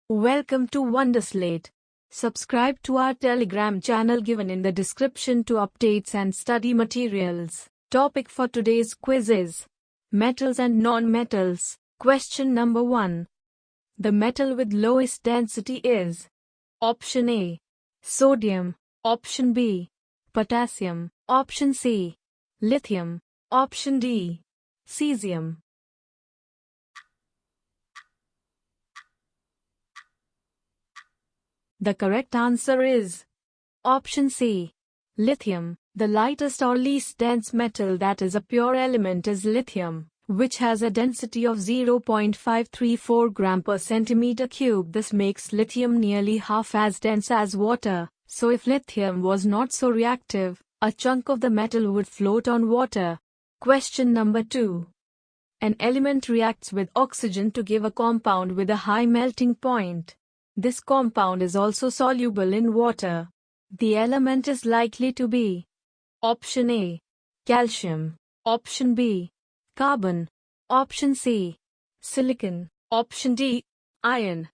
Welcome to Wonderslate. Subscribe to our Telegram channel given in the description to updates and study materials. Topic for today's quiz is metals and non-metals. Question number 1. The metal with lowest density is Option A, sodium. Option B, potassium. Option C, lithium. Option D, cesium. The correct answer is Option C, lithium. The lightest or least dense metal that is a pure element is lithium, which has a density of 0.534 gram per centimeter cube. This makes lithium nearly half as dense as water, so if lithium was not so reactive, a chunk of the metal would float on water. Question number 2. An element reacts with oxygen to give a compound with a high melting point. This compound is also soluble in water. The element is likely to be Option A, calcium. Option B, carbon. Option C, silicon. Option D, iron.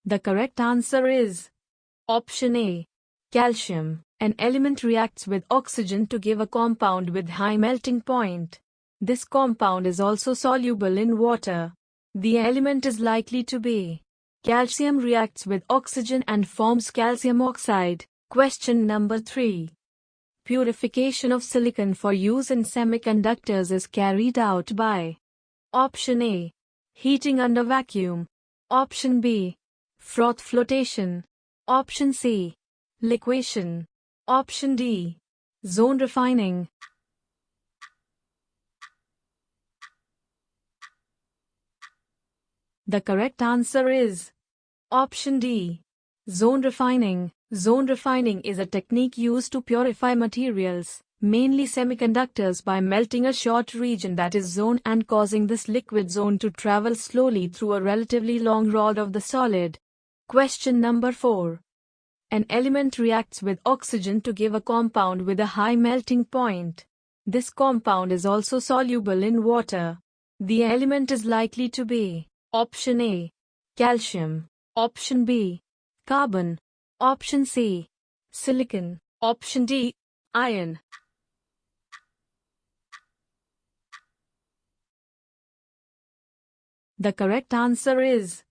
The correct answer is Option A, calcium. An element reacts with oxygen to give a compound with high melting point. This compound is also soluble in water. The element is likely to be calcium. Reacts with oxygen and forms calcium oxide. Question number 3. Purification of silicon for use in semiconductors is carried out by Option A, heating under vacuum. Option B, froth flotation. Option C, liquefaction. Option D, zone refining. The correct answer is Option D, zone refining. Zone refining is a technique used to purify materials, mainly semiconductors, by melting a short region that is zone and causing this liquid zone to travel slowly through a relatively long rod of the solid. Question number 4. An element reacts with oxygen to give a compound with a high melting point. This compound is also soluble in water. The element is likely to be Option A, calcium. Option B, carbon. Option C, silicon. Option D, iron. The correct answer is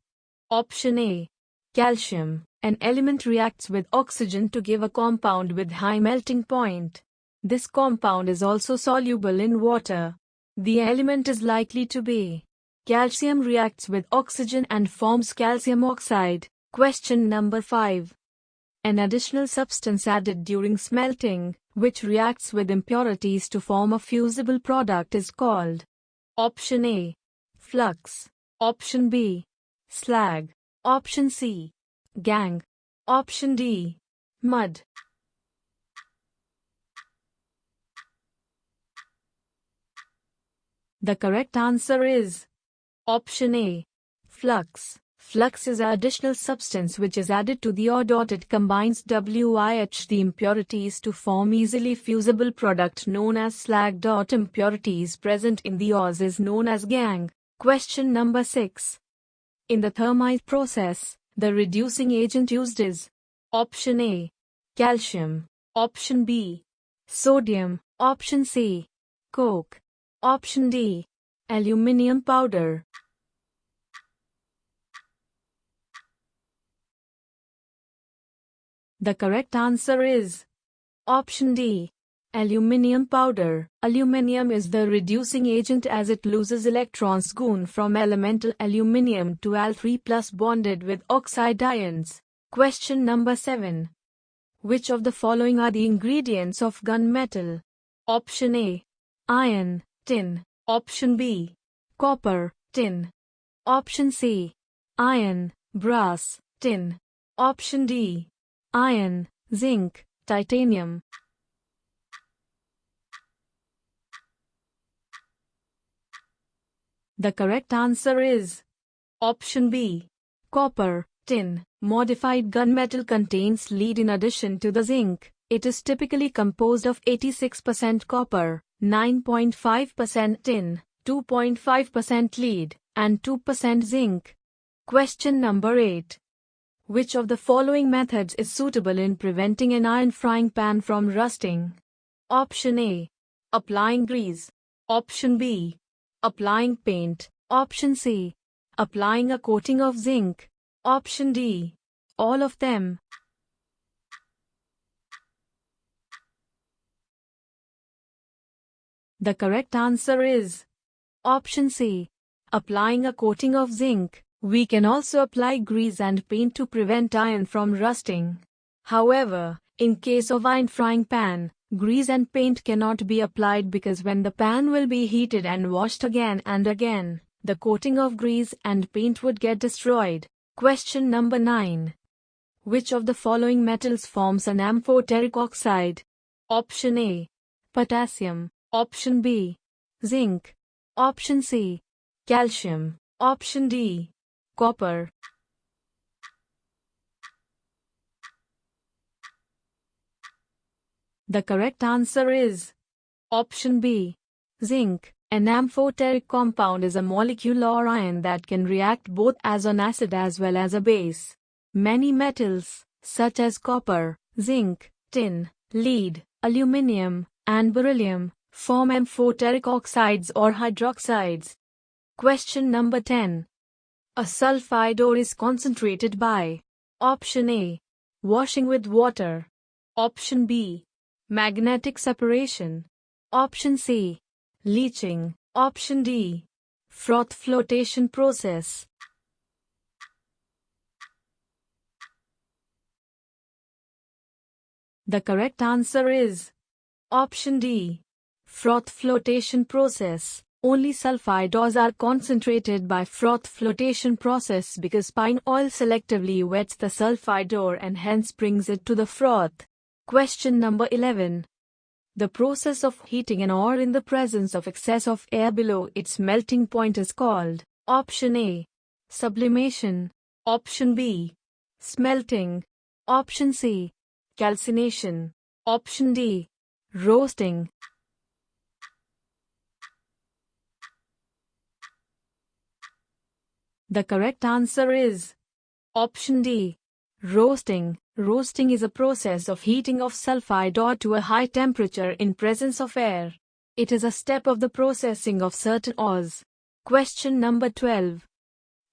Option A, calcium. An element reacts with oxygen to give a compound with high melting point. This compound is also soluble in water. The element is likely to be calcium. Reacts with oxygen and forms calcium oxide. Question number 5. An additional substance added during smelting, which reacts with impurities to form a fusible product, is called Option A, flux. Option B, slag. Option C, gangue. Option D, mud. The correct answer is Option A, flux. Flux is an additional substance which is added to the ore. It combines the impurities to form easily fusible product known as slag. Impurities present in the ores is known as gangue. Question number 6. In the thermite process, the reducing agent used is Option A, calcium. Option B, sodium. Option C, coke. Option D, aluminium powder. The correct answer is Option D, aluminium powder. Aluminium is the reducing agent as it loses electrons gone from elemental aluminium to Al3+ bonded with oxide ions. Question number 7. Which of the following are the ingredients of gunmetal? Option A, iron, tin. Option B, copper, tin. Option C, iron, brass, tin. Option D, iron, zinc, titanium. The correct answer is Option B, copper, tin. Modified gunmetal contains lead in addition to the zinc. It is typically composed of 86% copper, 9.5% tin, 2.5% lead, and 2% zinc. Question number 8. Which of the following methods is suitable in preventing an iron frying pan from rusting? Option A. Applying grease. Option B. Applying paint. Option C. Applying a coating of zinc. Option D. All of them. The correct answer is option C. Applying a coating of zinc. We can also apply grease and paint to prevent iron from rusting. However, in case of iron frying pan, grease and paint cannot be applied because when the pan will be heated and washed again and again, the coating of grease and paint would get destroyed. Question number 9. Which of the following metals forms an amphoteric oxide? Option A. Potassium. Option B. Zinc. Option C. Calcium. Option D. Copper. The correct answer is option B. Zinc. An amphoteric compound is a molecule or ion that can react both as an acid as well as a base. Many metals, such as copper, zinc, tin, lead, aluminium, and beryllium, form amphoteric oxides or hydroxides. Question number 10. A sulphide ore is concentrated by option A. Washing with water. Option B. Magnetic separation. Option C. Leaching. Option D. Froth flotation process. The correct answer is option D. Froth flotation process. Only sulphide ores are concentrated by froth flotation process because pine oil selectively wets the sulphide ore and hence brings it to the froth. Question number 11. The process of heating an ore in the presence of excess of air below its melting point is called option A. Sublimation. Option B. Smelting. Option C. Calcination. Option D. Roasting. The correct answer is option D. Roasting. Roasting is a process of heating of sulphide ore to a high temperature in presence of air. It is a step of the processing of certain ores. Question number 12.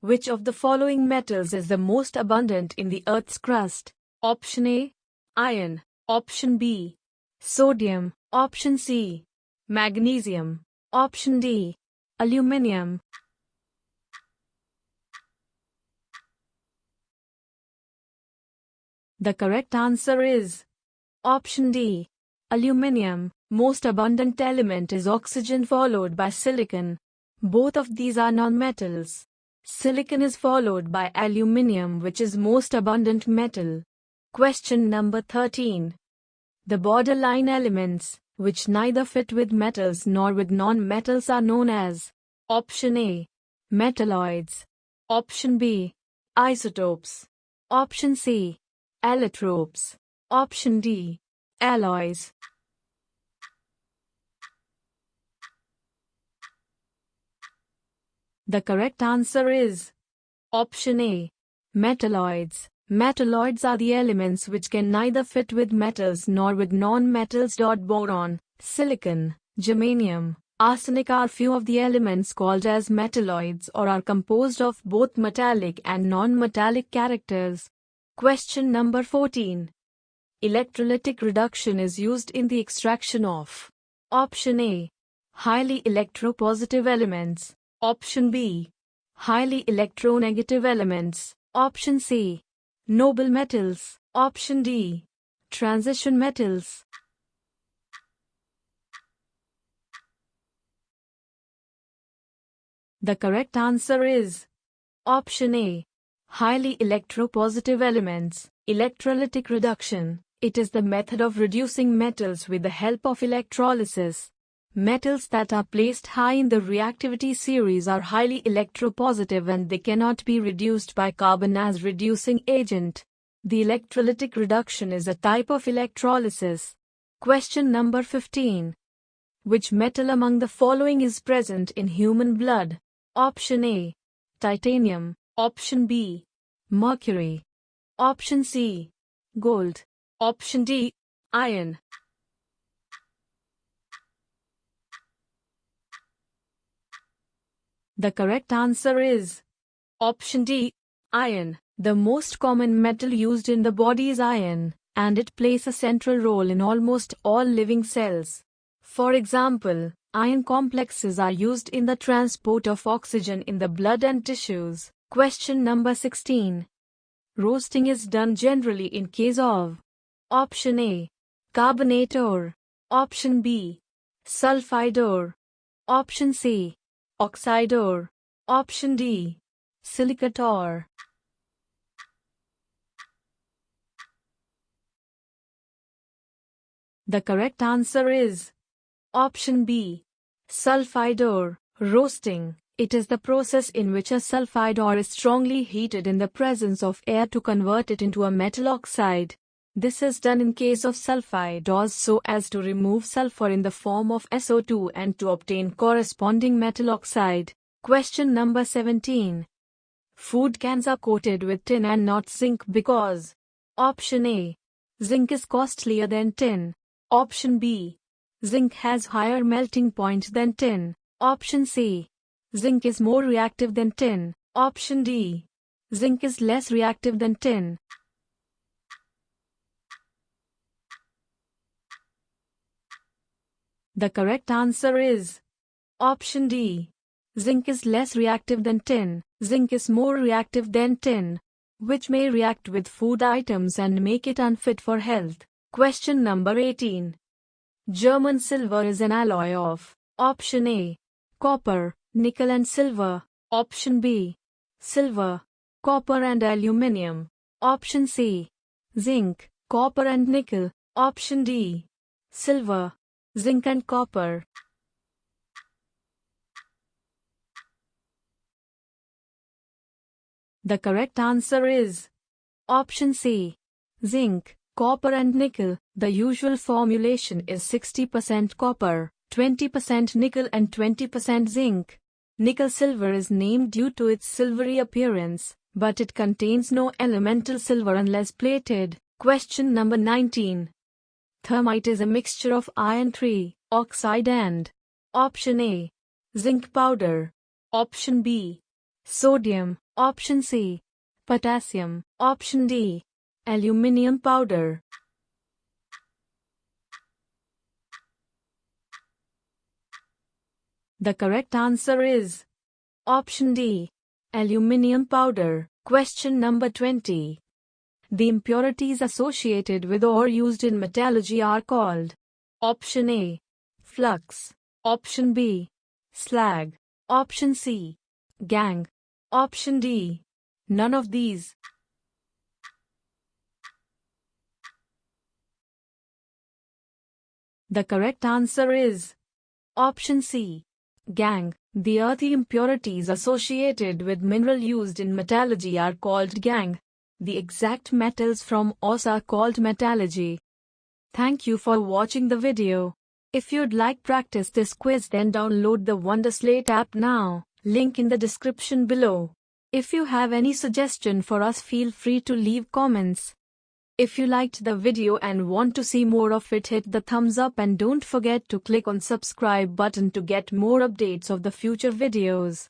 Which of the following metals is the most abundant in the Earth's crust? Option A. Iron. Option B. Sodium. Option C. Magnesium. Option D. Aluminium. The correct answer is option D. Aluminium. Most abundant element is oxygen followed by silicon. Both of these are nonmetals. Silicon is followed by aluminium, which is most abundant metal. Question number 13. The borderline elements, which neither fit with metals nor with non-metals, are known as option A. Metalloids. Option B. Isotopes. Option C. Allotropes. Option D. Alloys. The correct answer is option A. Metalloids. Metalloids are the elements which can neither fit with metals nor with non-metals. Boron, silicon, germanium, arsenic are few of the elements called as metalloids or are composed of both metallic and non-metallic characters. Question number 14. Electrolytic reduction is used in the extraction of option A. Highly electropositive elements. Option B. Highly electronegative elements. Option C. Noble metals. Option D. Transition metals. The correct answer is option A. Highly electropositive elements. Electrolytic reduction. It is the method of reducing metals with the help of electrolysis. Metals that are placed high in the reactivity series are highly electropositive and they cannot be reduced by carbon as reducing agent. The electrolytic reduction is a type of electrolysis. Question number 15. Which metal among the following is present in human blood? Option A. Titanium. Option B. Mercury. Option C. Gold. Option D. Iron. The correct answer is option D. Iron. The most common metal used in the body is iron, and it plays a central role in almost all living cells. For example, iron complexes are used in the transport of oxygen in the blood and tissues. Question number 16. Roasting is done generally in case of option A. Carbonate ore. Option B. Sulphide ore. Option C. Oxide ore. Option D. Silicate ore. The correct answer is option B. Sulphide ore. Roasting. It is the process in which a sulphide ore is strongly heated in the presence of air to convert it into a metal oxide. This is done in case of sulphide ores so as to remove sulfur in the form of SO2 and to obtain corresponding metal oxide. Question number 17. Food cans are coated with tin and not zinc because option A. Zinc is costlier than tin. Option B. Zinc has higher melting point than tin. Option C. Zinc is more reactive than tin. Option D. Zinc is less reactive than tin. The correct answer is option D. Zinc is less reactive than tin. Zinc is more reactive than tin, which may react with food items and make it unfit for health. Question number 18. German silver is an alloy of option A. Copper, nickel and silver. Option B. Silver, copper and aluminium. Option C. Zinc, copper and nickel. Option D. Silver, zinc and copper. The correct answer is option C. Zinc, copper and nickel. The usual formulation is 60% copper, 20% nickel and 20% zinc. Nickel silver is named due to its silvery appearance, but it contains no elemental silver unless plated. Question number 19. Thermite is a mixture of iron 3, oxide and option A. Zinc powder. Option B. Sodium. Option C. Potassium. Option D. Aluminium powder. The correct answer is option D. Aluminium powder. Question number 20. The impurities associated with ore used in metallurgy are called option A. Flux. Option B. Slag. Option C. Gangue. Option D. None of these. The correct answer is option C. Gangue. The earthy impurities associated with mineral used in metallurgy are called gangue. The exact metals from ores are called metallurgy. Thank you for watching the video. If you'd like practice this quiz, then download the Wonderslate app now. Link in the description below. If you have any suggestion for us, feel free to leave comments. If you liked the video and want to see more of it, hit the thumbs up and don't forget to click on subscribe button to get more updates of the future videos.